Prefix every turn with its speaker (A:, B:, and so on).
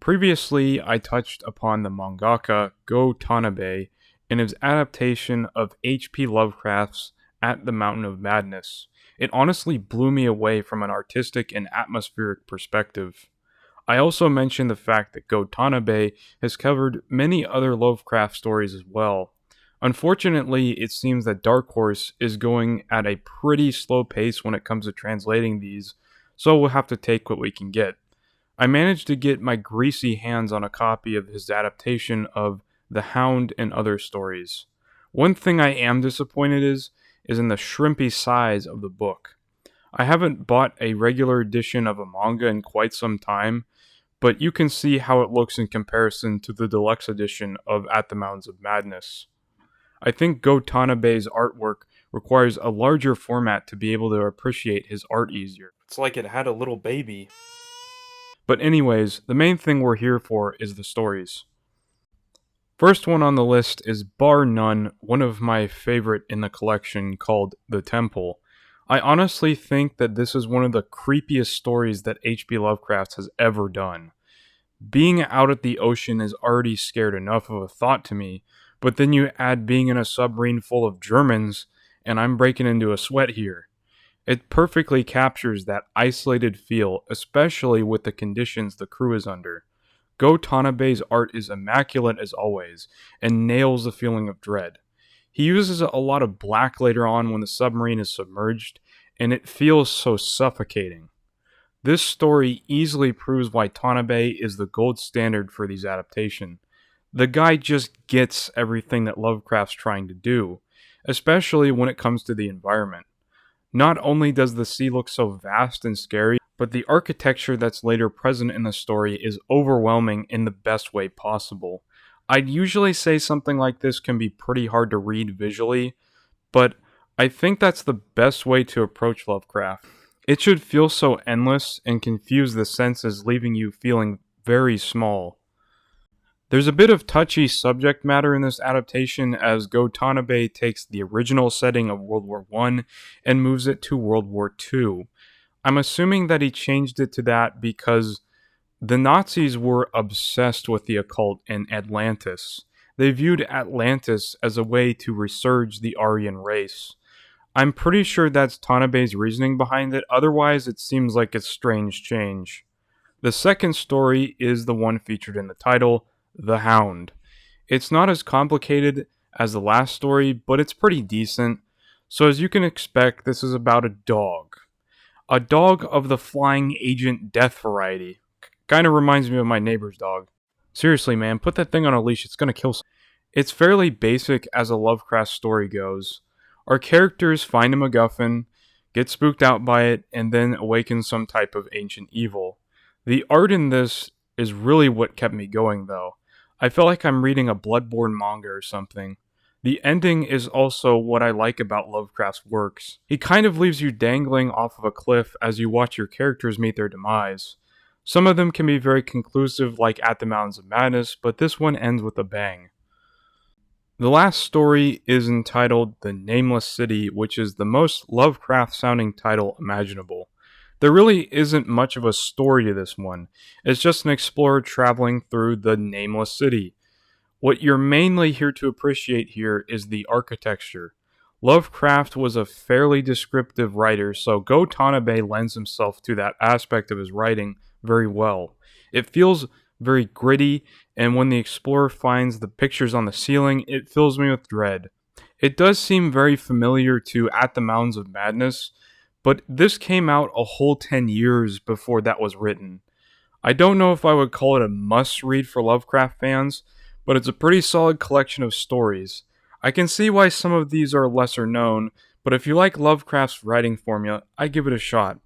A: Previously, I touched upon the mangaka Go Tanabe and his adaptation of H.P. Lovecraft's At the Mountain of Madness. It honestly blew me away from an artistic and atmospheric perspective. I also mentioned the fact that Go Tanabe has covered many other Lovecraft stories as well. Unfortunately, it seems that Dark Horse is going at a pretty slow pace when it comes to translating these, so we'll have to take what we can get. I managed to get my greasy hands on a copy of his adaptation of The Hound and Other Stories. One thing I am disappointed is in the shrimpy size of the book. I haven't bought a regular edition of a manga in quite some time, but you can see how it looks in comparison to the deluxe edition of At the Mountains of Madness. I think Go Tanabe's artwork requires a larger format to be able to appreciate his art easier. It's like it had a little baby. But anyways, the main thing we're here for is the stories. First one on the list is bar none one of my favorite in the collection, called The Temple. I honestly think that this is one of the creepiest stories that H.P. Lovecraft has ever done. Being out at the ocean is already scared enough of a thought to me, but then you add being in a submarine full of Germans, and I'm breaking into a sweat here. It perfectly captures that isolated feel, especially with the conditions the crew is under. Go Tanabe's art is immaculate as always, and nails the feeling of dread. He uses a lot of black later on when the submarine is submerged, and it feels so suffocating. This story easily proves why Tanabe is the gold standard for these adaptations. The guy just gets everything that Lovecraft's trying to do, especially when it comes to the environment. Not only does the sea look so vast and scary, but the architecture that's later present in the story is overwhelming in the best way possible. I'd usually say something like this can be pretty hard to read visually, but I think that's the best way to approach Lovecraft. It should feel so endless and confuse the senses, leaving you feeling very small. There's a bit of touchy subject matter in this adaptation, as Go Tanabe takes the original setting of World War I and moves it to World War II. I'm assuming that he changed it to that because the Nazis were obsessed with the occult in Atlantis. They viewed Atlantis as a way to resurge the Aryan race. I'm pretty sure that's Tanabe's reasoning behind it, otherwise it seems like a strange change. The second story is the one featured in the title, The Hound. It's not as complicated as the last story, but it's pretty decent. So as you can expect, this is about a dog. A dog of the flying agent death variety. Kinda reminds me of my neighbor's dog. Seriously, man, put that thing on a leash, it's gonna kill someone. It's fairly basic as a Lovecraft story goes. Our characters find a MacGuffin, get spooked out by it, and then awaken some type of ancient evil. The art in this is really what kept me going, though. I feel like I'm reading a Bloodborne manga or something. The ending is also what I like about Lovecraft's works. He kind of leaves you dangling off of a cliff as you watch your characters meet their demise. Some of them can be very conclusive, like At the Mountains of Madness, but this one ends with a bang. The last story is entitled The Nameless City, which is the most Lovecraft-sounding title imaginable. There really isn't much of a story to this one. It's just an explorer traveling through the Nameless City. What you're mainly here to appreciate here is the architecture. Lovecraft was a fairly descriptive writer, so Go Tanabe lends himself to that aspect of his writing very well. It feels very gritty, and when the explorer finds the pictures on the ceiling, it fills me with dread. It does seem very familiar to At the Mountains of Madness, but this came out a whole 10 years before that was written. I don't know if I would call it a must-read for Lovecraft fans, but it's a pretty solid collection of stories. I can see why some of these are lesser known, but if you like Lovecraft's writing formula, I give it a shot.